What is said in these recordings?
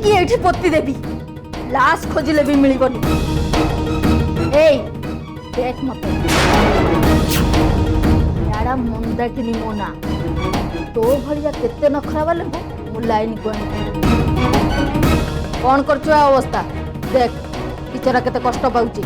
आनिकी एठी पोती देबी लाश खोजिले भी मिलिबनी एई देख मत याडा मुंडा किनी मोना तो भलिया केते नखरा वाले मु लाइन को कौन करछ अवस्था देख बिचारा केते कष्ट पाउची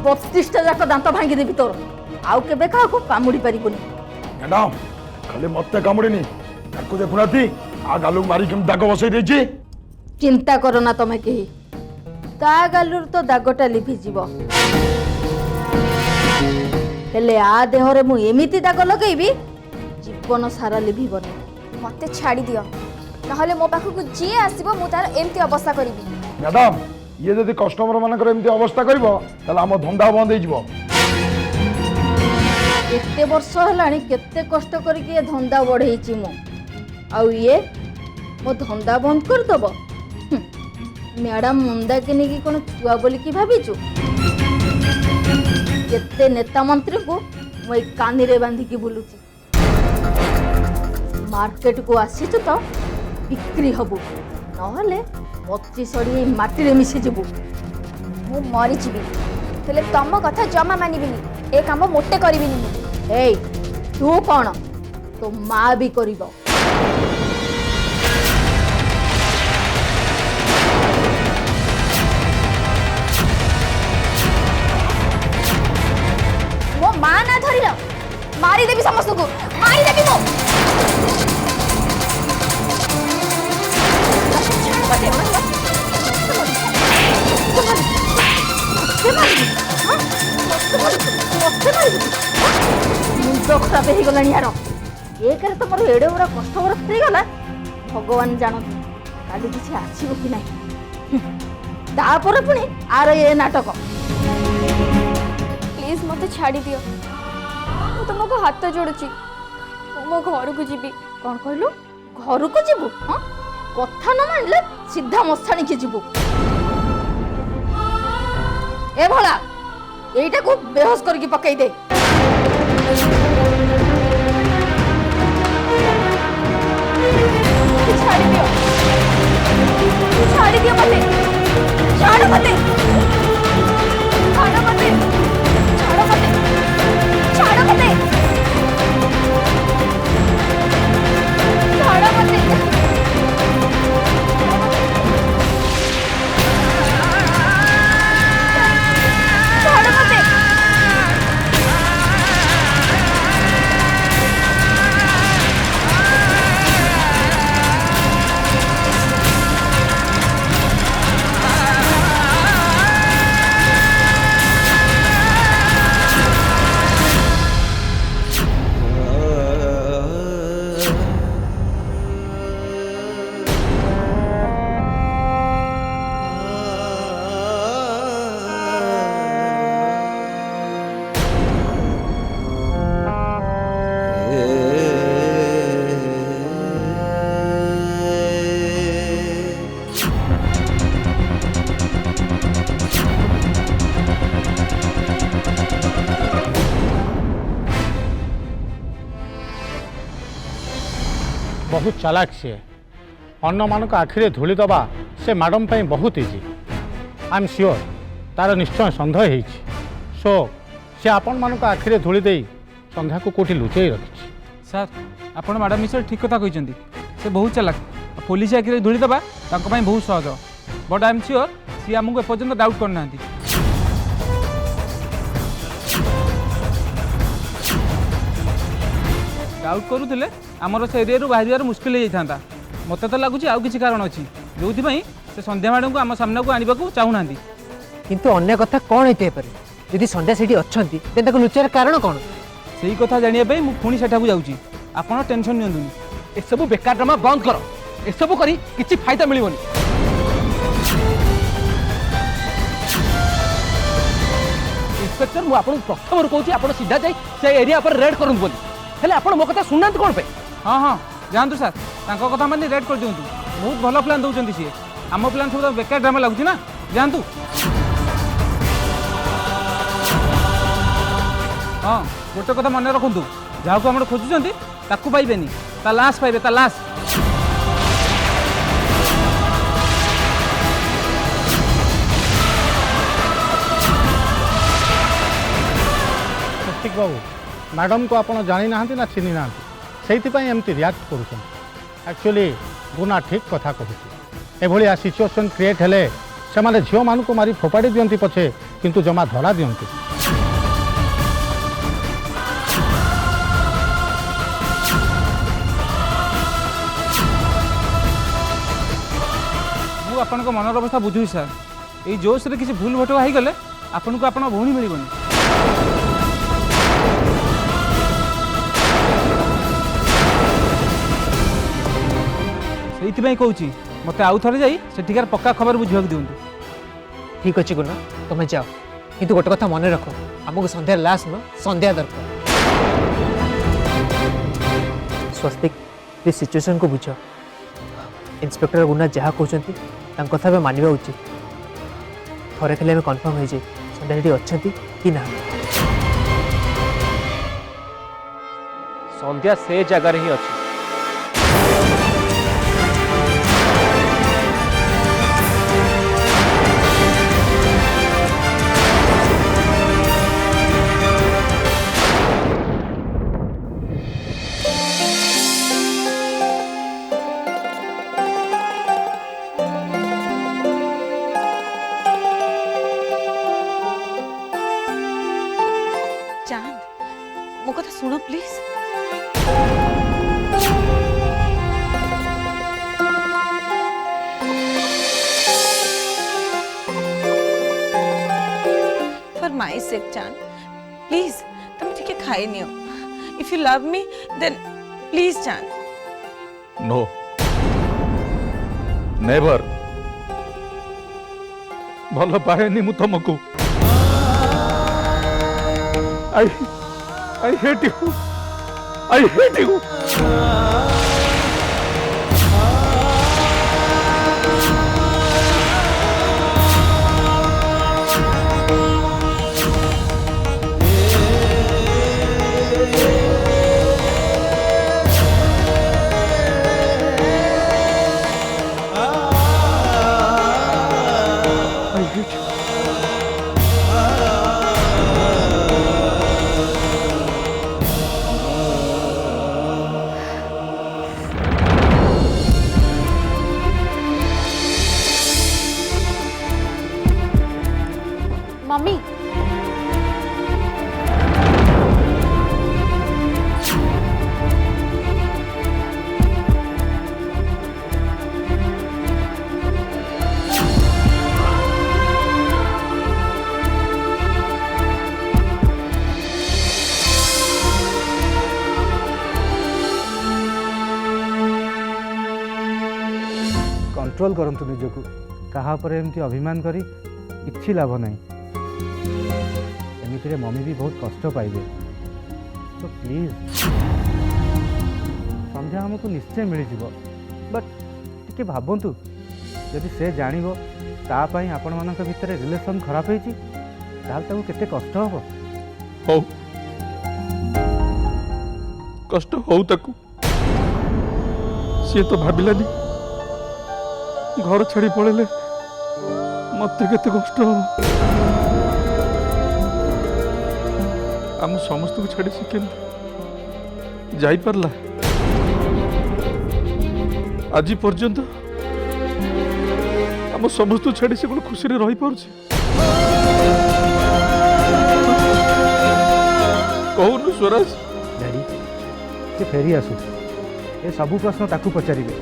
32 जाक दांत भांगी देबी तोर आउ केबे का को कामुडी परिबनी मैडम खाली मते कामुडीनी ताको देखुनाती आ गालू मारी केम दाग बसई देची चिंता करो ना तमे केही ता गालुर तो दागटा लिभि जीवो हेले आ देहरे मु एमिति दाग लगेबी जीवन सारा लिभिबनी मते छाड़ी दियो नहले मो पाखु जी आसीबो मु तार एमती अवस्था करिवि मैडम ये जदि कस्टमर मानकर एमती अवस्था करिवो तले हम धंदा बंद हो जीवो केते वर्ष हलाणी केते कष्ट करके धंदा बढ़ेची मु आउ ये मो धंदा बंद कर दबो मैडम मुंडा के नेकी कोन छुआ बोली की भाबिचु केते नेता मंत्री को मैं कानी रे बांधी की बुलुची मार्केट को आसीचु तो बिक्री हबु नहले मच्ची सड़ी माटी रे मिसी जीवु मु मरी जीवी हेले तम कथा जमा मानिबिनी ए काम मोटे करिबिनी ए तू कौन तो माँ भी करिबो मो मां ना धरिल मारी देबी समस्त को मारी देबी मो मुंड खराब हो गला यार एक तो मोर एड़े बड़ा कष्ट मोर फेरी गला भगवान जानती काली किसी आसीबो कि नहीं तापर पुणी आर ये नाटक प्लीज मते छाड़ी दियो मु तुमको हाथ जोड़ुची मो घर को जीबी कौन कहलु घर को जीवु हां कथा न मानले सीधा मसाणी के जीवु ए भला एटा को बेहोश करके पकई दे छाड़ी दियो छाड़ी दियो मते छाड़ो मते छाड़ो मते छाड़ो मते छाड़ो मते छाड़ो मते छाड़ो मते बहुत चालाक सी अन्न मान आखिरे धूली दबा से मैडम पर बहुत इजी आई एम श्योर तार निश्चय सन्देह सो से आपण मान आखिरे धूली दे संध्या को कोठी लुचई रखी सर आपण मैडम विषय ठीक कथा कहते से बहुत चालाक पुलिस आखिरे धूली दबा बहुत सहज but I am sure see आमको एपर्यंत डाउट करना डाउट करूले आमर से एरिया बाहर मुस्किल हो जाता मत तो लगुच आउ किसी कारण अच्छी जो से संध्या मैडम को आम सामना को आने को चाहूना किंतु अन्य कथा कौन होते यदि संध्या सेठी अच्छा लुचार कारण कौन से ही कथा जानापी मुझे पुणी सेठाक जाऊँगी आपड़ टेंशन नियंतुनी एसबू बेकार ड्रामा बंद कर एसबू करी किसी फायदा मिलबनी इंस्पेक्टर मुझे आपको प्रथम कहूँ आप सीधा जाए से एरिया पर रेड करूँ बोली हेले आप मो कथा शुणुना कौन पे हाँ हाँ जातु सार कथा मानी रेड कर दिखाँ बहुत भल प्लां दौरान सी आम प्लां सब बेकार ड्रामा लगुच ना जातु हाँ गोटे कथा मन रखु जहाँ को आम खोजुंट पाइबे ता लाश पाइबे ता लाश ବାबू मैडम को आपण जानी ना ना चिन्ह ना से एमती रियाक्ट कर एक्चुअली गुना ठीक कथा कहूँ एभलिया सिचुएशन क्रिएट हेले से माने झील मानू मारी फोपाड़ी दियंती पछे किंतु जमा धरा दियंती ମୁଁ ଆପଣଙ୍କ ମନର ଅବସ୍ଥା ବୁଝୁଛି ସାର୍ ଏଇ ଜୋସ୍ରେ କିଛି ଭୁଲ ଭଟକା ହେଇଗଲେ ଆପଣଙ୍କୁ ଆପଣଙ୍କ ଭଉଣୀ ମିଳିବନି ସେଇଥିପାଇଁ କହୁଛି ମୋତେ ଆଉ ଥରେ ଯାଇ ସେଠିକାର ପକ୍କା ଖବର ବୁଝିବାକୁ ଦିଅନ୍ତୁ ठीक अच्छे गुना तुम्हें जाओ किंतु गोटे कथा मन रख आमको संध्या लास्ट न संध्या दरकार स्वस्तिक प्लीज सिचुएशन को बुझ इंस्पेक्टर गुना जहाँ कहते कथा मानवा उचित थरे खाली कन्फर्म हो जाए संध्या ये अच्छा कि ना संध्या से जगार ही अच्छी चांद मो कथा सुनो प्लीज फॉर माय सेक चांद प्लीज तुम ठीक है खाई नहीं हो if you love me then please चांद नो नेवर भल पाएनी मु तुमको I hate you. I hate you. I hate you. Mummy control करंतु निजको कहा पर एमती अभिमान करी किछि लाभ नहीं एमितिरे मम्मी भी बहुत कष्ट पाइबे तो प्लीज संध्या हमको निश्चय मिल जीव बट टिके भाबंतु जदि से जानिबो तापाई आपण मानक भितर रिलेशन खराब होईची ताल ताकू केते कष्ट हबो हो कष्ट हो ताकू सी तो भाबिलानी घर छाड़ी पड़ेले मत केते कष्ट हो आम समस्त को छाड़ी से केमती जाई पारला आज पर्यंत आम समस्त छाड़ी से खुशी रे रही पारुछि कहूनु स्वराज डैडी से फेरी आसु ए सबू प्रश्न ताकू पचारिबे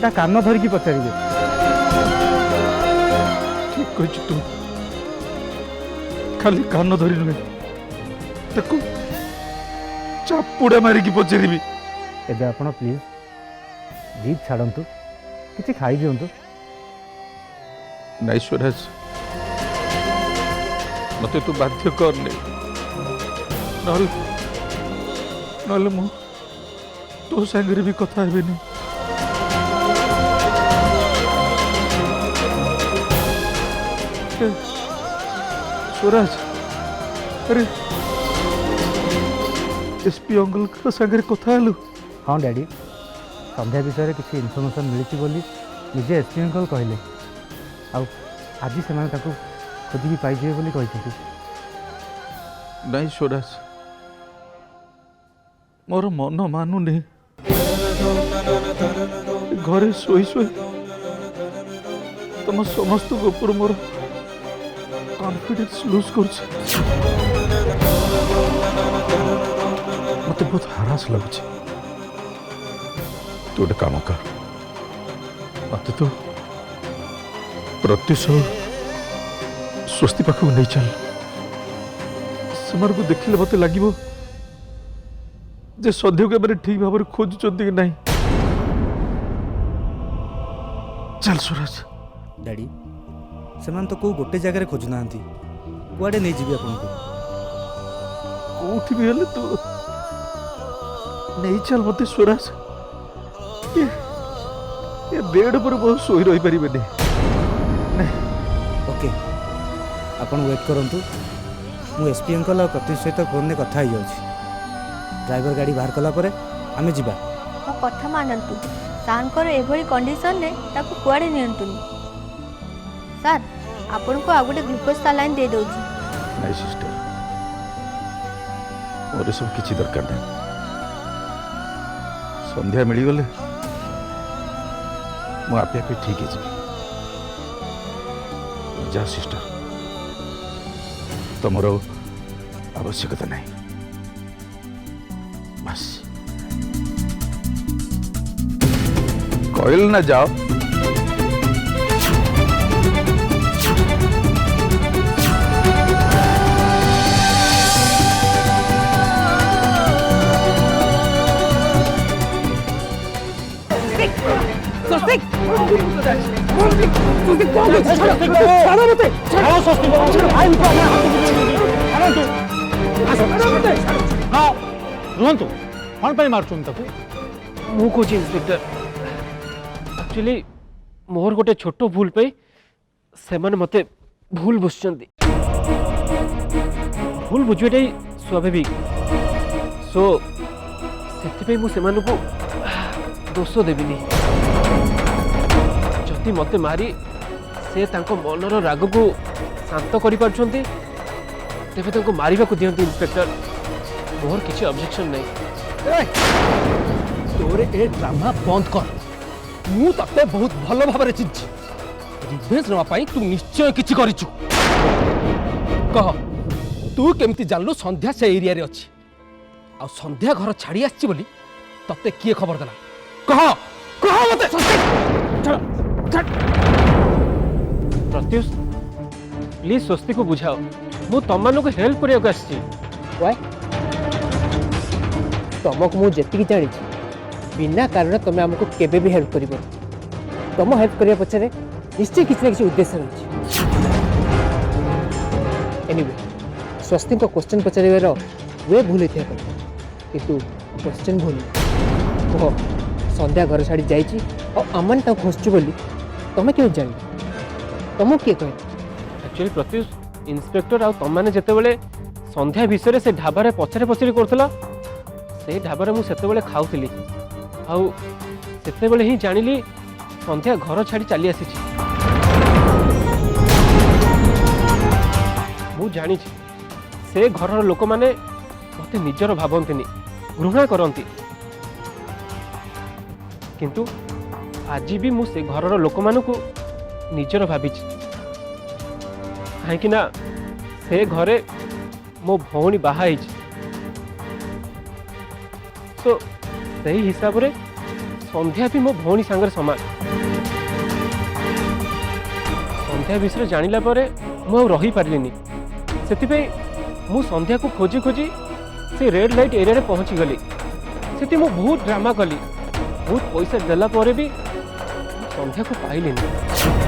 ता कान धरिकी पचारिबे ठीक कह तू खाली कान धरी नुहे ताकू चापुड़ा मारिकी पचारि एबे आपण प्लीज जीत छाड़ंतु किछि खाई दियंतु नाई स्वराज मते तू बाध्य करने नहले मु तो संगे भी कथा हेबेनी स्वराज अरे एसपी अंकल के संगे कथा हेलु हाँ डैडी संध्या विषय किसी इनफर्मेशन मिली बोली निजे एसपी अंकल कहले आज से खोजिकी पाइजे बोली कहते नहीं स्वराज मोर मन मानुनी घरे शोई शोई तुम समस्त ऊपर मोर कॉन्फिडेंस लूज कर मत बहुत हरास लगुच तू गोटे काम कर मत तो प्रत्युष स्वस्ति पाखक नहीं चल से देखिले मत लगे जे सद्य के ठीक भाव खोजुंट कि नहीं चल सूरज डैडी से तो कौ गोटे जगह खोजुना कुआडे नहीं जीवी आपन कोठी भी हले तू नहीं चल मत सूरज ये बेड पर बहुत सोई रही पारे ओके आपन वेट करंतु मु एसपी अंकल और प्रत्युष सहित फोन में कथा हो ड्राइवर गाड़ी बाहर कला परे आमे जीवा मो कथा मानतु सार एभली कंडीशन रे ताको कुआडे नियंतुनी सर आपन को आ गोटे ग्लूकोज सालाइन दे दउची नहीं सिस्टर और सब किसी दरकार नहीं संध्या मिल गले मु आपे आपे ठीक है जा सिस्टर तुमर आवश्यकता नहीं बस कहल ना जाओ रुहतु कौन पर मार्चुन ताकू मु कौच इन्स्पेक्टर एक्चुअली मोर गोटे छोट भूल पे से मते भूल बुझुंट भूल बुझेटा ही स्वाभाविक सो से को दोष देविनी जदि मते मारी से तांको मनर राग को शांत कर पार्छन्ति तेबे तांको मारिबा को दियंती इन्स्पेक्टर मोर किसी ऑब्जेक्शन नहीं तोरे ए ड्रामा बंद कर मु तते बहुत भलो भाबरे चिन्छि रिवेंज नवा पाई तू निश्चय किछि करिछु कह तू केमती जानलु संध्या से एरिया रे अछि आ संध्या घर छाड़ी आछि बोली तते किए खबर देला कह कह मते प्रत्युष प्लीज स्वस्ति को बुझाओ मु तमनु को हेल्प करिया को आछि वाय तुमको मुझे जी जानी बिना कारण तुम आमको केबे भी हेल्प कर तुम हेल्प करने पछरे निश्चय किसी ना किसी उद्देश्य रही एनीवे स्वस्ति को क्वेश्चन पचार वे भूल होता किंतु क्वेश्चन भूल कह संध्या घर छाड़ी जाइए और आम खोजु बोली तुम क्यों जान तुमको किए कह एक्चुअली प्रत्युष इन्स्पेक्टर आ तुम मैंने जिते संध्या विषय से ढाबार पचरे पचरी करूला से ढाबार मुझे खाऊली आते ही जानिली संध्या घर छाड़ी चली आसी मु जानी से घर लोक मैंने मत निजर भावती घृणा करती किंतु आज भी मु से घर लोक मान को निजर भावी कहीं से घरे मो भौणी बाहा तो सही हिसाब रे संध्या भी मो भौणी सांगर समान संध्या विषय जानिला परे मु आ रही पारिलिनी सेति मु संध्या को खोजी खोजी से रेड लाइट एरिया रे पहुंची गली सेति मु बहुत ड्रामा कली बहुत पैसा देला परे भी संध्या को पाइलिनी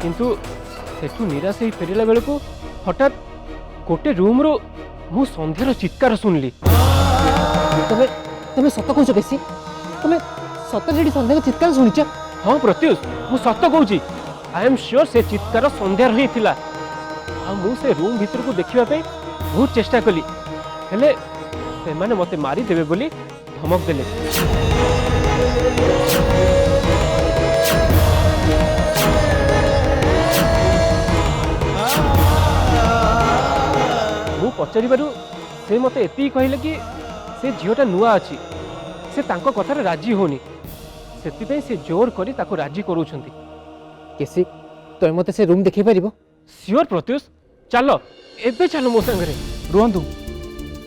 किंतु सेठू निराश ही फेरला बेल को हठात गोटे रूम रो मु संध्यार चित्कार सुनली तमे तमे सत कहूछ केसी तमे सत जेडी संध्या को चित्कार सुनिछ हां प्रत्युष मु सत कहूची आई एम श्योर से चित्कार संध्यार ही थिला आ मु से रूम भीतर को देखिबा पे बहुत चेष्टा कली हेले से माने मते मारी देबे बोली धमक देले पचारू से मत एति कहले कि से झीटा नुआ अच्छी से तांको कथार राजी होनी से से जोर करी ताको राजी करूछंती। केसी तुम मत से रूम देखै परिबो? सियोर प्रत्युष चलो एबे चलो मो संगे रुहतु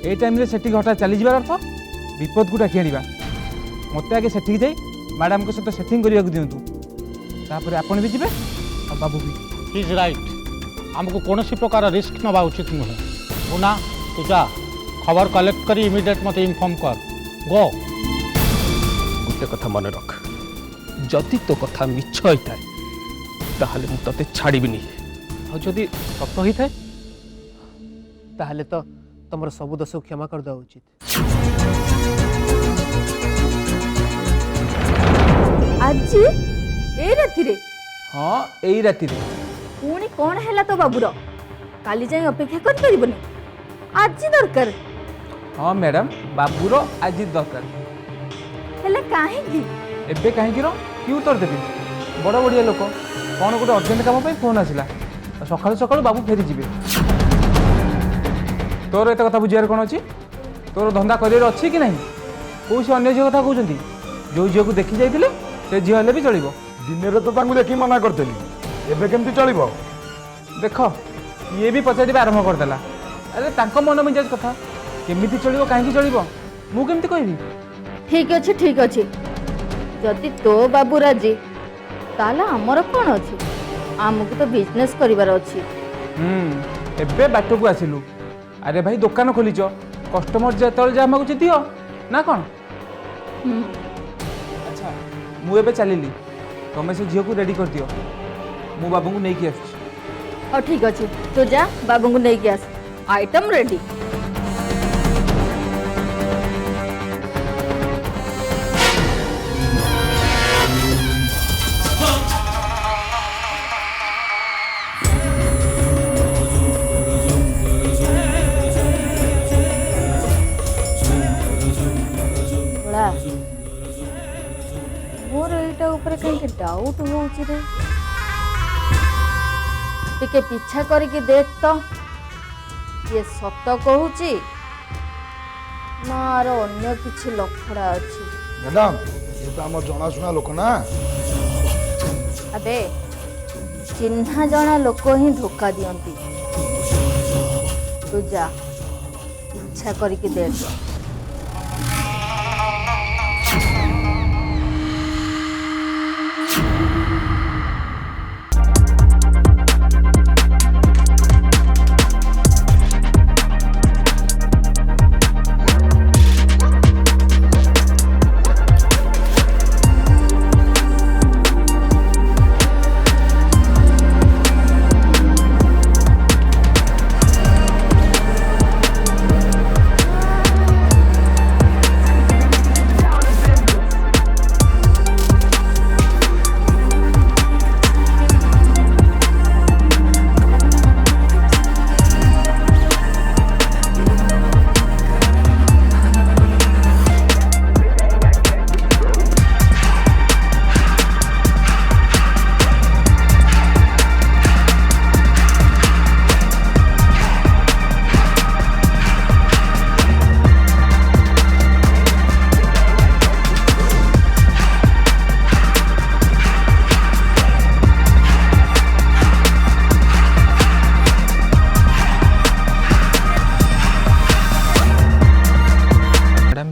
ए टाइम रे सेठी हठात चली जिबार अर्थ विपद को डाकी आनिबा। मते आगे सेठी जाई मैडम को सहित सेटिंग करने दिंतु तापर आपण भी जिबे आ बाबू भी। इज राइट आमको कौन प्रकार रिस्क नवा उचित नुहे। मुना तू जा खबर कलेक्ट कर इमिडिएट मत इनफॉर्म कर गो। गोटे कथा मन रख जदि तो कथा मिछ होता ताहले मु तते छाड़ीबिनी और जदि सत होता ताहले तो तुमर सब दोष क्षमा कर दवा उचित। आज ए राति रे हाँ यही राति रे पुणी कौन है तो बाबूर काली जाए अपेक्षा कर परिबनी आज दरकार। हाँ मैडम बाबूर आज दरकार हेले काहे की एबे कहीं कि उत्तर देवी बड़ बड़िया लोक कौन गोटे अर्जेंट काम फोन आसला सकाळु सकाळु बाबू फेरी जीवे। तोर एत कथा बुझार कौन अच्छी तोर धंदा कर अच्छी कि नहीं कौन से अन्य झील कथा कहते जो झील को देखी जाइए से झील हेले भी चलो। दिन तो देखी मना करदेली एबे केमती चलिबो? देख ये भी पचारे आरंभ करदेला। अरे तांको मन मिजाज कथा केमिति चलिबो काहेकि चलिबो मु केमिति कहबी। ठीक अच्छे जदि तो बाबू राजी ताला हमर कौन अच्छी आमको तो बिजनेस करिवार अच्छी। एबे बाट को आसिलु। अरे भाई दुकान खोलीच कस्टमर जो जहाँ मागुचे दियो ना कौन। अच्छा मु एबे चलिली तुम से झील को रेडी कर दियो मु बाबू को नहीं आस। हाँ ठीक अच्छे तो जा बाबू को नहीं आस आइटम रेडी। मोर एटा ऊपर कहीं डाउट होउची रे टिके पीछा करके देख तो ये सत कहूची मार अन्य किछि लफड़ा अछि। मैडम ये तो आम जनाशुना लोक ना। अबे चिन्हा जना लोक ही धोखा दियंती। तू जा इच्छा करके देख।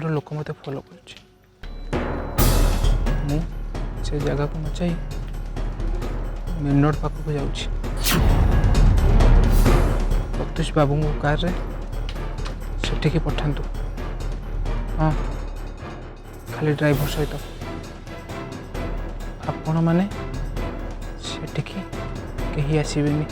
लोक मत फॉलो कर से जगह को न चाहिए मेन रोड पाख को जाऊँ प्रत्युष बाबू कार रे सेठिकी पठातु। हाँ खाली ड्राइवर सहित आपण मैंने सेठिकी कहीं आसबेनी।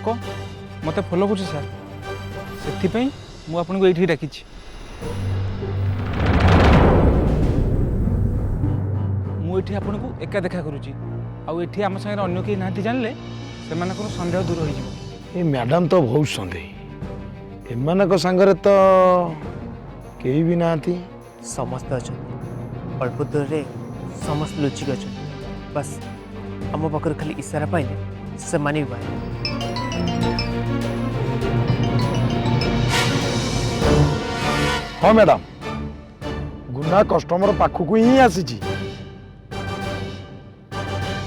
लोक मत फॉलो कर सर से मु आपको ये डाकी मुझे आपको एका देखा करुँची आठी आम सागर अन्य कहीं ना जानले से सन्देह दूर हो ये मैडम तो बहुत सन्देह एमान सांगरे तो केही भी ना समस्त अच्छा अल्प दूर रे समस्त लुचिक अच्छा बस आम पाखर खाली इशारा पाइले से मानि हाँ मैडम गुना कस्टमर पाखक ही आसी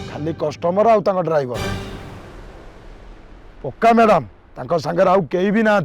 खाली कस्टमर आउ तांको ड्राइवर पक्का मैडम तांको संगे आउ केही भी ना